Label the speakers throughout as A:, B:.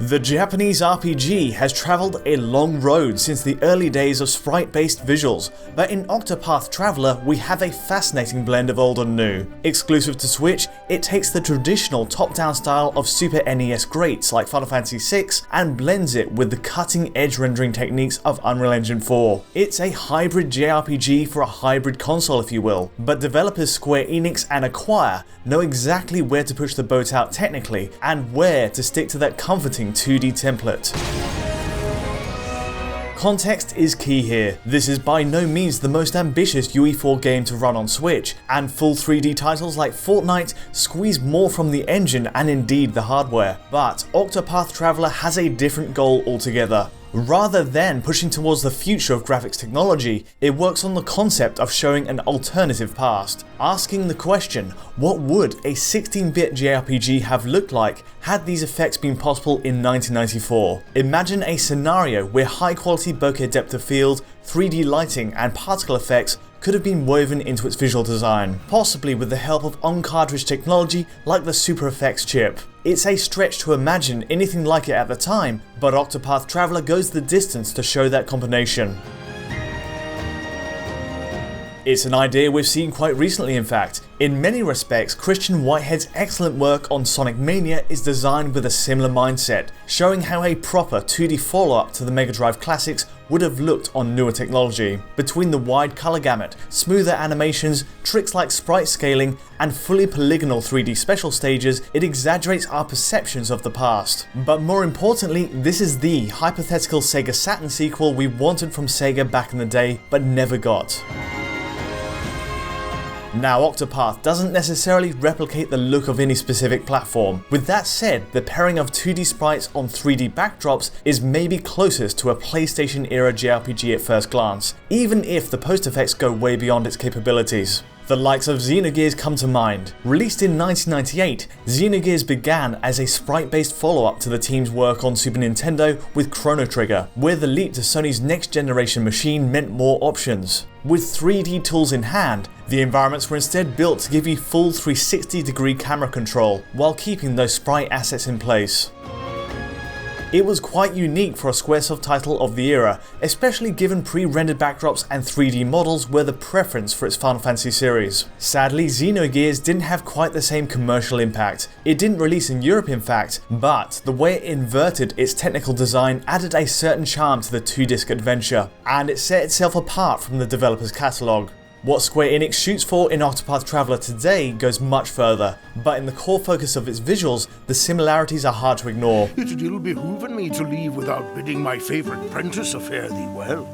A: The Japanese RPG has travelled a long road since the early days of sprite-based visuals, but in Octopath Traveler we have a fascinating blend of old and new. Exclusive to Switch, it takes the traditional top-down style of Super NES greats like Final Fantasy VI and blends it with the cutting-edge rendering techniques of Unreal Engine 4. It's a hybrid JRPG for a hybrid console, if you will, but developers Square Enix and Acquire know exactly where to push the boat out technically and where to stick to that comforting 2D template. Context is key here. This is by no means the most ambitious UE4 game to run on Switch, and full 3D titles like Fortnite squeeze more from the engine and indeed the hardware. But Octopath Traveler has a different goal altogether. Rather than pushing towards the future of graphics technology, it works on the concept of showing an alternative past, asking the question, what would a 16-bit JRPG have looked like had these effects been possible in 1994? Imagine a scenario where high-quality bokeh depth of field, 3D lighting and particle effects could have been woven into its visual design, possibly with the help of on-cartridge technology like the Super Effects chip. It's a stretch to imagine anything like it at the time, but Octopath Traveler goes the distance to show that combination. It's an idea we've seen quite recently, in fact. In many respects, Christian Whitehead's excellent work on Sonic Mania is designed with a similar mindset, showing how a proper 2D follow-up to the Mega Drive classics would have looked on newer technology. Between the wide colour gamut, smoother animations, tricks like sprite scaling, and fully polygonal 3D special stages, it exaggerates our perceptions of the past. But more importantly, this is the hypothetical Sega Saturn sequel we wanted from Sega back in the day, but never got. Now, Octopath doesn't necessarily replicate the look of any specific platform. With that said, the pairing of 2D sprites on 3D backdrops is maybe closest to a PlayStation-era JRPG at first glance, even if the post effects go way beyond its capabilities. The likes of Xenogears come to mind. Released in 1998, Xenogears began as a sprite-based follow-up to the team's work on Super Nintendo with Chrono Trigger, where the leap to Sony's next-generation machine meant more options. With 3D tools in hand, the environments were instead built to give you full 360-degree camera control, while keeping those sprite assets in place. It was quite unique for a Squaresoft title of the era, especially given pre-rendered backdrops and 3D models were the preference for its Final Fantasy series. Sadly, Xenogears didn't have quite the same commercial impact. It didn't release in Europe in fact, but the way it inverted its technical design added a certain charm to the 2-disc adventure, and it set itself apart from the developer's catalogue. What Square Enix shoots for in Octopath Traveler today goes much further, but in the core focus of its visuals, the similarities are hard to ignore.
B: It ill behooved me to leave without bidding my favourite prentice a fare thee well.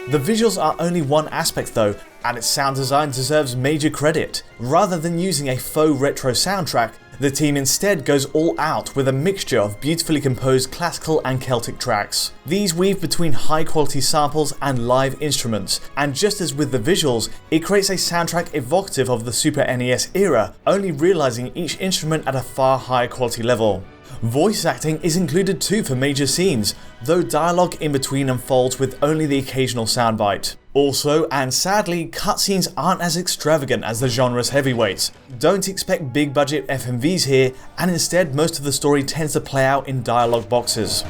A: The visuals are only one aspect though, and its sound design deserves major credit. Rather than using a faux retro soundtrack, the team instead goes all out with a mixture of beautifully composed classical and Celtic tracks. These weave between high quality samples and live instruments, and just as with the visuals, it creates a soundtrack evocative of the Super NES era, only realising each instrument at a far higher quality level. Voice acting is included too for major scenes, though dialogue in between unfolds with only the occasional soundbite. Also, and sadly, cutscenes aren't as extravagant as the genre's heavyweights. Don't expect big budget FMVs here, and instead most of the story tends to play out in dialogue boxes.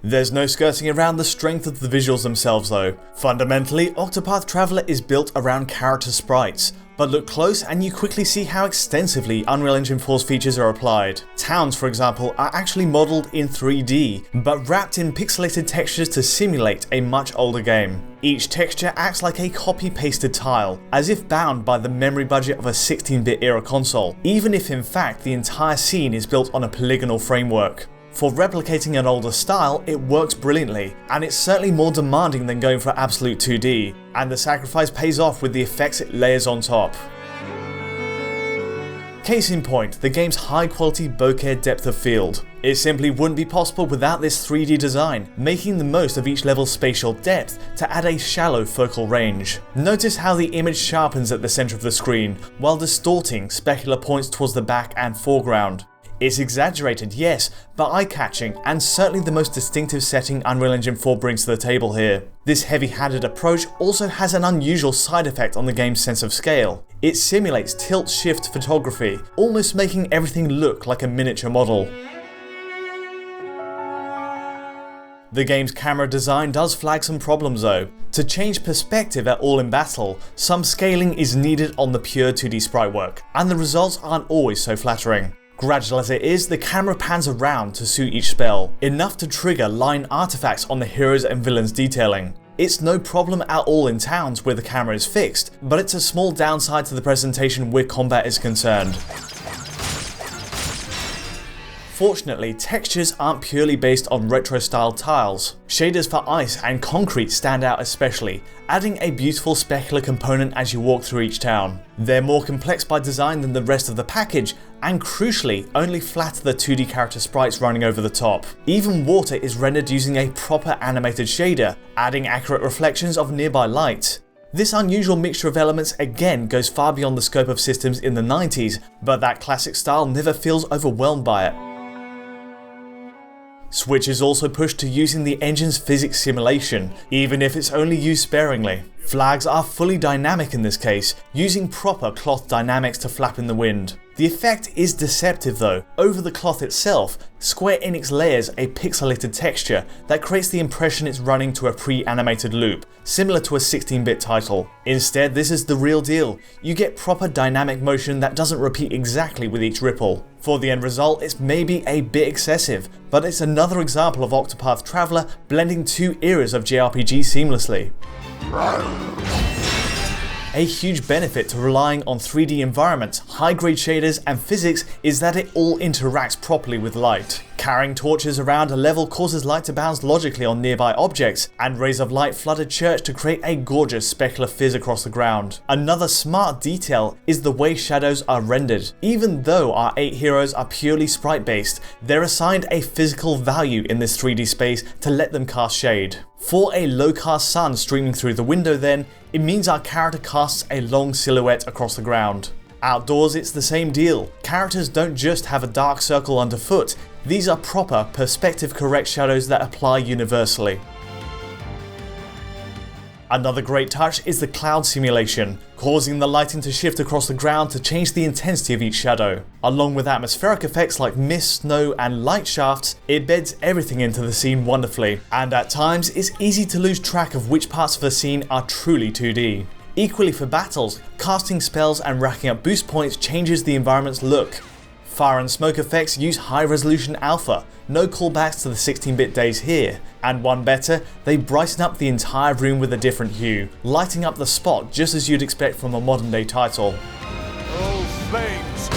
A: There's no skirting around the strength of the visuals themselves though. Fundamentally, Octopath Traveler is built around character sprites, but look close and you quickly see how extensively Unreal Engine 4's features are applied. Towns, for example, are actually modelled in 3D, but wrapped in pixelated textures to simulate a much older game. Each texture acts like a copy-pasted tile, as if bound by the memory budget of a 16-bit era console, even if in fact the entire scene is built on a polygonal framework. For replicating an older style, it works brilliantly, and it's certainly more demanding than going for absolute 2D, and the sacrifice pays off with the effects it layers on top. Case in point, the game's high quality bokeh depth of field. It simply wouldn't be possible without this 3D design, making the most of each level's spatial depth to add a shallow focal range. Notice how the image sharpens at the centre of the screen, while distorting specular points towards the back and foreground. It's exaggerated, yes, but eye-catching, and certainly the most distinctive setting Unreal Engine 4 brings to the table here. This heavy-handed approach also has an unusual side effect on the game's sense of scale. It simulates tilt-shift photography, almost making everything look like a miniature model. The game's camera design does flag some problems though. To change perspective at all in battle, some scaling is needed on the pure 2D sprite work, and the results aren't always so flattering. Gradual as it is, the camera pans around to suit each spell, enough to trigger line artifacts on the heroes and villains detailing. It's no problem at all in towns where the camera is fixed, but it's a small downside to the presentation where combat is concerned. Fortunately, textures aren't purely based on retro-style tiles. Shaders for ice and concrete stand out especially, adding a beautiful specular component as you walk through each town. They're more complex by design than the rest of the package, and crucially, only flatter the 2D character sprites running over the top. Even water is rendered using a proper animated shader, adding accurate reflections of nearby light. This unusual mixture of elements again goes far beyond the scope of systems in the 90s, but that classic style never feels overwhelmed by it. Switch is also pushed to using the engine's physics simulation, even if it's only used sparingly. Flags are fully dynamic in this case, using proper cloth dynamics to flap in the wind. The effect is deceptive though. Over the cloth itself, Square Enix layers a pixelated texture that creates the impression it's running to a pre-animated loop, similar to a 16-bit title. Instead, this is the real deal. You get proper dynamic motion that doesn't repeat exactly with each ripple. For the end result, it's maybe a bit excessive, but it's another example of Octopath Traveler blending two eras of JRPG seamlessly. A huge benefit to relying on 3D environments, high-grade shaders and physics is that it all interacts properly with light. Carrying torches around a level causes light to bounce logically on nearby objects, and rays of light flood a church to create a gorgeous specular fizz across the ground. Another smart detail is the way shadows are rendered. Even though our 8 heroes are purely sprite-based, they're assigned a physical value in this 3D space to let them cast shade. For a low-cast sun streaming through the window then, it means our character casts a long silhouette across the ground. Outdoors it's the same deal. Characters don't just have a dark circle underfoot, these are proper perspective correct shadows that apply universally. Another great touch is the cloud simulation, causing the lighting to shift across the ground to change the intensity of each shadow. Along with atmospheric effects like mist, snow and light shafts, it beds everything into the scene wonderfully, and at times it's easy to lose track of which parts of the scene are truly 2D. Equally for battles, casting spells and racking up boost points changes the environment's look. Fire and smoke effects use high-resolution alpha, no callbacks to the 16-bit days here, and one better, they brighten up the entire room with a different hue, lighting up the spot just as you'd expect from a modern-day title.
B: Oh, flames!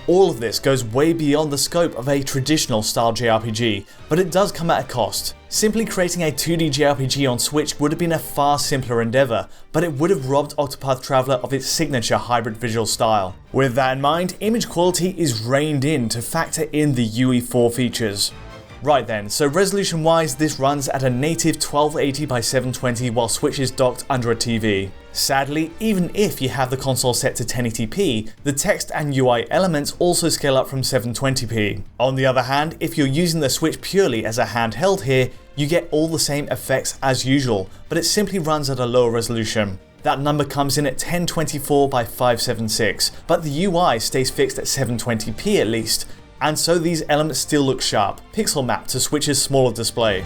A: All of this goes way beyond the scope of a traditional style JRPG, but it does come at a cost. Simply creating a 2D JRPG on Switch would have been a far simpler endeavour, but it would have robbed Octopath Traveler of its signature hybrid visual style. With that in mind, image quality is reined in to factor in the UE4 features. Right then, so resolution wise this runs at a native 1280 by 720 while Switch is docked under a TV. Sadly, even if you have the console set to 1080p, the text and UI elements also scale up from 720p. On the other hand, if you're using the Switch purely as a handheld here, you get all the same effects as usual, but it simply runs at a lower resolution. That number comes in at 1024 by 576, but the UI stays fixed at 720p at least. And so these elements still look sharp, pixel mapped to Switch's smaller display.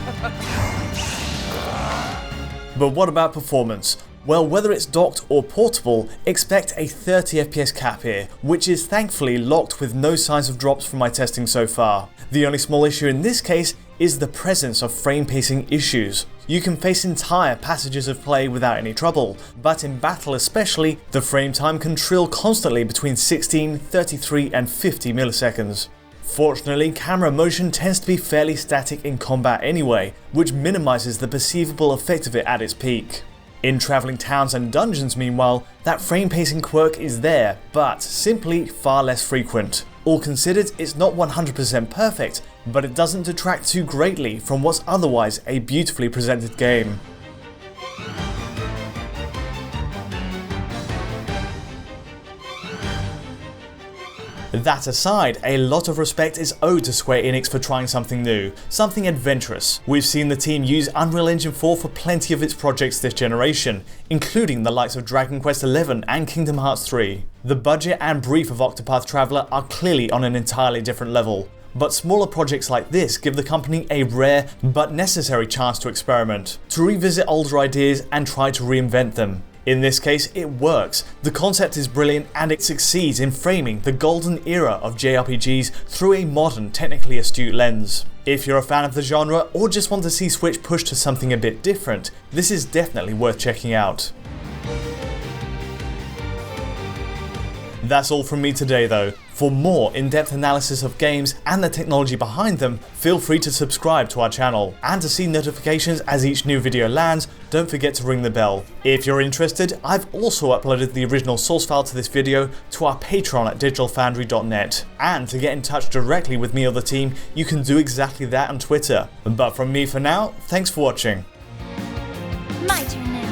A: But what about performance? Well, whether it's docked or portable, expect a 30 FPS cap here, which is thankfully locked with no signs of drops from my testing so far. The only small issue in this case is the presence of frame pacing issues. You can face entire passages of play without any trouble, but in battle especially, the frame time can trill constantly between 16, 33 and 50 milliseconds. Fortunately, camera motion tends to be fairly static in combat anyway, which minimises the perceivable effect of it at its peak. In travelling towns and dungeons meanwhile, that frame pacing quirk is there, but simply far less frequent. All considered, it's not 100% perfect, but it doesn't detract too greatly from what's otherwise a beautifully presented game. That aside, a lot of respect is owed to Square Enix for trying something new, something adventurous. We've seen the team use Unreal Engine 4 for plenty of its projects this generation, including the likes of Dragon Quest XI and Kingdom Hearts 3. The budget and brief of Octopath Traveler are clearly on an entirely different level, but smaller projects like this give the company a rare but necessary chance to experiment, to revisit older ideas and try to reinvent them. In this case, it works. The concept is brilliant and it succeeds in framing the golden era of JRPGs through a modern, technically astute lens. If you're a fan of the genre or just want to see Switch push to something a bit different, this is definitely worth checking out. That's all from me today though. For more in-depth analysis of games and the technology behind them, feel free to subscribe to our channel. And to see notifications as each new video lands, don't forget to ring the bell. If you're interested, I've also uploaded the original source file to this video to our Patreon at digitalfoundry.net. And to get in touch directly with me or the team, you can do exactly that on Twitter. But from me for now, thanks for watching.
C: My turn now.